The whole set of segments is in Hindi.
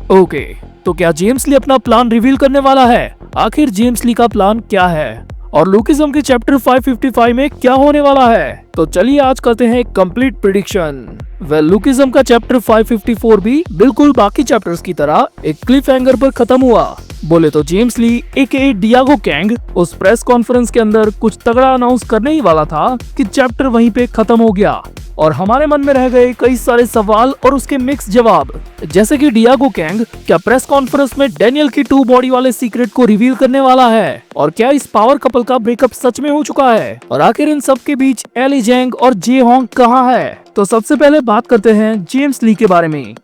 ओके, तो क्या जेम्स ली अपना प्लान रिवील करने वाला है? आखिर जेम्स ली का प्लान क्या है और लुकिज्म के चैप्टर 555 में क्या होने वाला है? तो चलिए आज करते हैं कंप्लीट प्रिडिक्शन। लुकिज्म का चैप्टर 554 भी बिल्कुल बाकी चैप्टर्स की तरह एक क्लिफ हैंगर पर खत्म हुआ। बोले तो जेम्स ली एके डियागो कैंग उस प्रेस कॉन्फ्रेंस के अंदर कुछ तगड़ा अनाउंस करने ही वाला था कि चैप्टर वहीं पे खत्म हो गया और हमारे मन में रह गए कई सारे सवाल और उसके मिक्स जवाब। जैसे कि डियागो कैंग क्या प्रेस कॉन्फ्रेंस में डैनियल की 2 बॉडी वाले सीक्रेट को रिवील करने वाला है, और क्या इस पावर कपल का ब्रेकअप सच में हो चुका है, और आखिर इन सब के बीच एली जेंग और जे होंग कहाँ है? तो सबसे पहले बात करते हैं जेम्स ली के बारे में।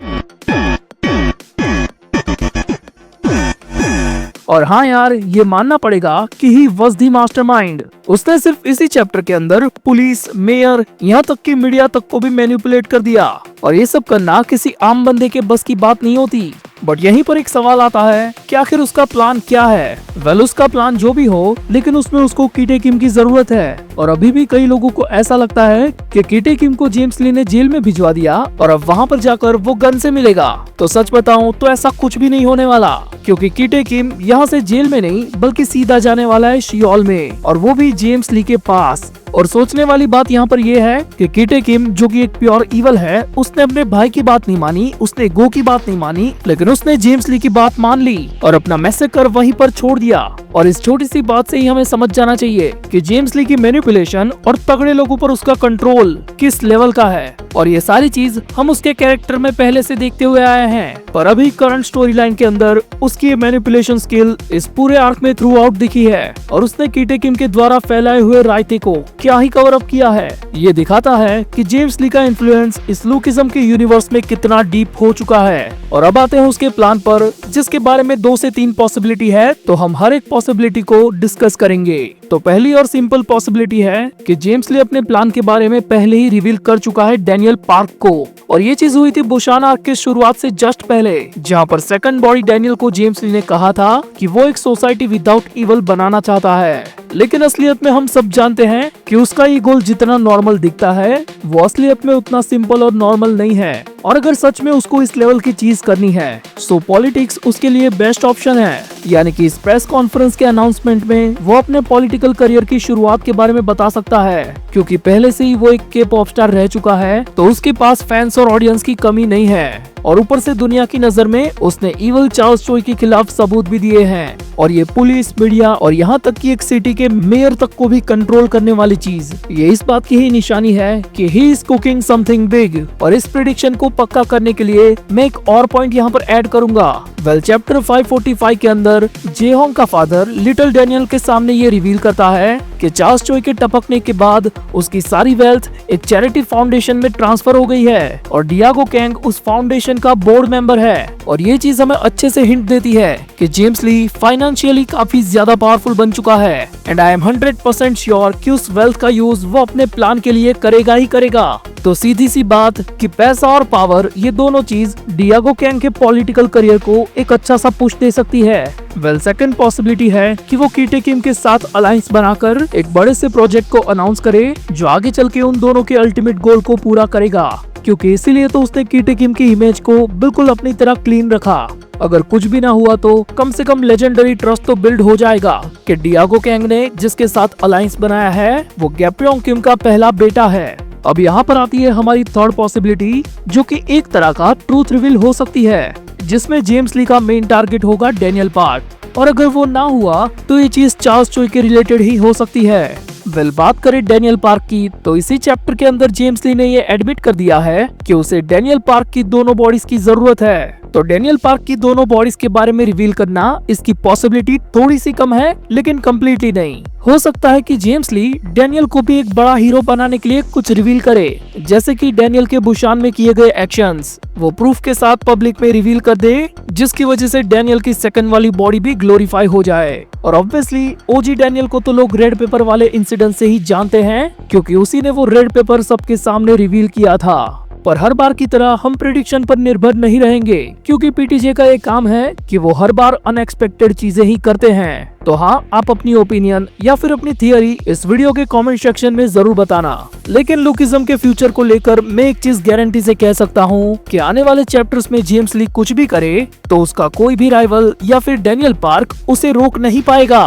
और हाँ यार, ये मानना पड़ेगा कि ही वॉज द मास्टरमाइंड। उसने सिर्फ इसी चैप्टर के अंदर पुलिस, मेयर, यहाँ तक कि मीडिया तक को भी मैनिपुलेट कर दिया, और ये सब करना किसी आम बंदे के बस की बात नहीं होती। बट यहीं पर एक सवाल आता है कि आखिर उसका प्लान क्या है? उसका प्लान जो भी हो, लेकिन उसमें उसको कीटे किम की जरूरत है। और अभी भी कई लोगों को ऐसा लगता है कि कीटे किम को जेम्स ली ने जेल में भिजवा दिया और अब वहाँ पर जाकर वो गन से मिलेगा। तो सच बताऊं तो ऐसा कुछ भी नहीं होने वाला, क्योंकि कीटे किम यहाँ से जेल में नहीं बल्कि सीधा जाने वाला है शियोल में, और वो भी जेम्स ली के पास। और सोचने वाली बात यहाँ पर यह है कि कीटे किम जो कि एक प्योर इवल है, उसने अपने भाई की बात नहीं मानी, उसने गो की बात नहीं मानी, लेकिन उसने जेम्स ली की बात मान ली और अपना मैसेकर वहीं पर छोड़ दिया। और इस छोटी सी बात से ही हमें समझ जाना चाहिए कि जेम्स ली की मैनिपुलेशन और तगड़े लोगों पर उसका कंट्रोल किस लेवल का है। और ये सारी चीज हम उसके कैरेक्टर में पहले से देखते हुए आए हैं, पर अभी करंट स्टोरी लाइन के अंदर उसकी मैनिपुलेशन स्किल इस पूरे आर्क में थ्रू आउट दिखी है, और उसने कीटे किम के द्वारा फैलाए हुए रायते को क्या ही कवर अप किया है। ये दिखाता है कि जेम्स ली का इन्फ्लुएंस इस लुकिज्म के यूनिवर्स में कितना डीप हो चुका है। और अब आते हैं उसके प्लान पर, जिसके बारे में 2 से 3 पॉसिबिलिटी है, तो हम हर एक पॉसिबिलिटी को डिस्कस करेंगे। तो पहली और सिंपल पॉसिबिलिटी है कि जेम्स ली अपने प्लान के बारे में पहले ही रिवील कर चुका है डैनियल पार्क को, और ये चीज हुई थी बुशान आर्क के शुरुआत से जस्ट पहले, जहाँ पर सेकंड बॉडी डैनियल को जेम्स ली ने कहा था कि वो एक सोसाइटी विदाउट इवल बनाना चाहता है। लेकिन असलियत में हम सब जानते हैं कि उसका ये गोल जितना नॉर्मल दिखता है, वो असलियत में उतना सिंपल और नॉर्मल नहीं है। और अगर सच में उसको इस लेवल की चीज करनी है, सो पॉलिटिक्स उसके लिए बेस्ट ऑप्शन है। यानी कि इस प्रेस कॉन्फ्रेंस के अनाउंसमेंट में वो अपने पॉलिटिकल करियर की शुरुआत के बारे में बता सकता है, क्योंकि पहले से ही वो एक के पॉप स्टार रह चुका है, तो उसके पास फैंस और ऑडियंस की कमी नहीं है। और ऊपर से दुनिया की नजर में उसने इवल चार्ल्स चोई के खिलाफ सबूत भी दिए हैं, और ये पुलिस, मीडिया और यहाँ तक कि एक सिटी के मेयर तक को भी कंट्रोल करने वाली चीज, ये इस बात की ही निशानी है कि he is cooking something big. और इस प्रेडिक्शन को पक्का करने के लिए मैं एक और पॉइंट यहाँ पर ऐड करूंगा। चैप्टर 545 के अंदर जे होंग का फादर लिटिल डैनियल के सामने ये रिवील करता है कि चार्ल्स चोई के टपकने के बाद उसकी सारी वेल्थ एक चैरिटी फाउंडेशन में ट्रांसफर हो गई है, और डियागो कैंग उस फाउंडेशन का बोर्ड मेंबर है। और ये चीज हमें अच्छे से हिंट देती है कि जेम्स ली फाइनेंशियली काफी ज्यादा पावरफुल बन चुका है, एंड आई एम 100% श्योर कि उस वेल्थ का यूज वो अपने प्लान के लिए करेगा ही करेगा। तो सीधी सी बात कि पैसा और पावर, ये दोनों चीज डियागो कैंग के पॉलिटिकल करियर को एक अच्छा सा पुश दे सकती है। सेकंड पॉसिबिलिटी है कि वो कीटे किम के साथ अलायंस बनाकर एक बड़े से प्रोजेक्ट को अनाउंस करे, जो आगे चल के उन दोनों के अल्टीमेट गोल को पूरा करेगा, क्योंकि इसीलिए तो उसने कीटे किम की इमेज को बिल्कुल अपनी तरह क्लीन रखा। अगर कुछ भी ना हुआ तो कम से कम लेजेंडरी ट्रस्ट तो बिल्ड हो जाएगा कि डियागो कैंग ने जिसके साथ अलायंस बनाया है वो गैप्योंग किम का पहला बेटा है। अब यहाँ पर आती है हमारी थर्ड पॉसिबिलिटी, जो कि एक तरह का ट्रूथ रिवील हो सकती है, जिसमें जेम्स ली का मेन टारगेट होगा डैनियल पार्क। और अगर वो ना हुआ तो ये चीज चार्ल्स चोई के रिलेटेड ही हो सकती है। बात करें डैनियल पार्क की, तो इसी चैप्टर के अंदर जेम्स ली ने ये एडमिट कर दिया है कि उसे डैनियल पार्क की दोनों बॉडीज की जरूरत है। तो डैनियल पार्क की दोनों बॉडीज के बारे में रिवील करना, इसकी पॉसिबिलिटी थोड़ी सी कम है, लेकिन कम्प्लीटली नहीं। हो सकता है कि जेम्स ली डैनियल को भी एक बड़ा हीरो बनाने के लिए कुछ रिवील करे, जैसे कि डैनियल के बुशान में किए गए एक्शंस वो प्रूफ के साथ पब्लिक में रिवील कर दे, जिसकी वजह से डैनियल की सेकंड वाली बॉडी भी ग्लोरीफाई हो जाए। और ऑब्वियसली ओजी डैनियल को तो लोग रेड पेपर वाले इंसिडेंट से ही जानते हैं, क्योंकि उसी ने वो रेड पेपर सबके सामने रिवील किया था। पर हर बार की तरह हम प्रेडिक्शन पर निर्भर नहीं रहेंगे, क्योंकि पीटीजे का एक काम है कि वो हर बार अनएक्सपेक्टेड चीजें ही करते हैं। तो हाँ, आप अपनी ओपिनियन या फिर अपनी थियरी इस वीडियो के कमेंट सेक्शन में जरूर बताना। लेकिन लुकिज्म के फ्यूचर को लेकर मैं एक चीज गारंटी से कह सकता हूँ कि आने वाले चैप्टर्स में जेम्स ली कुछ भी करे तो उसका कोई भी राइवल या फिर डैनियल पार्क उसे रोक नहीं पाएगा।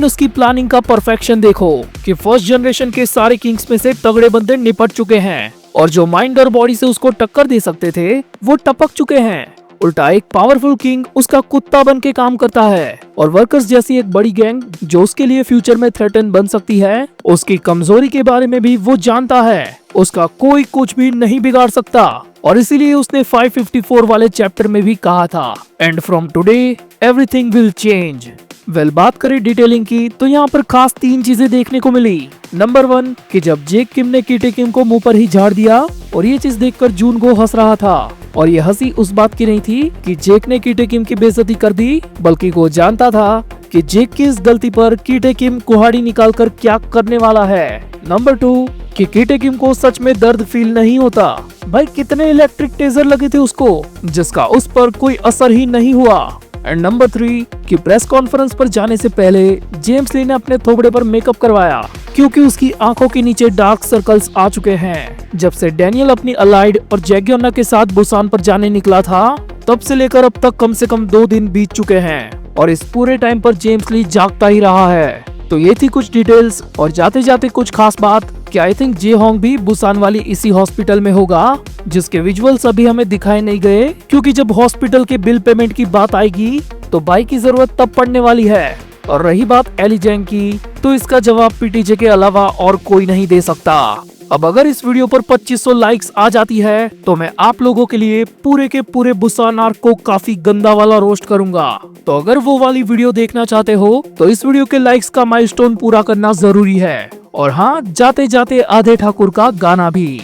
उसकी प्लानिंग का परफेक्शन देखो कि फर्स्ट जनरेशन के सारे किंग्स में से तगड़े बंदे निपट चुके हैं और जो माइंड और बॉडी से उसको टक्कर दे सकते थे वो टपक चुके हैं। उल्टा एक पावरफुल किंग उसका कुत्ता बन के काम करता है और वर्कर्स जैसी एक बड़ी गैंग जो उसके लिए फ्यूचर में थ्रेटन बन सकती है, उसकी कमजोरी के बारे में भी वो जानता है। उसका कोई कुछ भी नहीं बिगाड़ सकता और इसीलिए उसने 554 वाले चैप्टर में भी कहा था, and from today everything will change. बात करें डिटेलिंग की तो यहाँ पर खास 3 चीजें देखने को मिली। नंबर 1 कि जब जेक किम ने कीटे किम को मुंह पर ही झाड़ दिया और ये चीज देखकर जून गो हंस रहा था और ये हंसी उस बात की नहीं थी कि जेक ने कीटे किम की बेइज्जती कर दी, बल्कि वो जानता था कि जेक की इस गलती पर कीटे किम कुहाड़ी निकालकर क्या करने वाला है। नंबर 2 कि कीटे किम को सच में दर्द फील नहीं होता। भाई कितने इलेक्ट्रिक टेजर लगे थे उसको जिसका उस पर कोई असर ही नहीं हुआ। एंड नंबर 3 कि प्रेस कॉन्फ्रेंस पर जाने से पहले जेम्स ली ने अपने थोबड़े पर मेकअप करवाया क्योंकि उसकी आंखों के नीचे डार्क सर्कल्स आ चुके हैं। जब से डैनियल अपनी अलाइड और जैगियोना के साथ बुसान पर जाने निकला था तब से लेकर अब तक कम से कम 2 दिन बीत चुके हैं और इस पूरे टाइम पर जेम्स ली जागता ही रहा है। तो ये थी कुछ डिटेल्स और जाते जाते कुछ खास बात कि आई थिंक जे होंग भी बुसान वाली इसी हॉस्पिटल में होगा, जिसके विजुअल्स अभी हमें दिखाए नहीं गए क्योंकि जब हॉस्पिटल के बिल पेमेंट की बात आएगी तो बाई की जरूरत तब पड़ने वाली है। और रही बात एली जेंग की तो इसका जवाब पीटीजे के अलावा और कोई नहीं दे सकता। अब अगर इस वीडियो पर 2500 लाइक्स आ जाती है तो मैं आप लोगों के लिए पूरे के पूरे बुसान आर्क को काफी गंदा वाला रोस्ट करूंगा। तो अगर वो वाली वीडियो देखना चाहते हो तो इस वीडियो के लाइक्स का माइलस्टोन पूरा करना जरूरी है। और हाँ, जाते जाते आधे ठाकुर का गाना भी।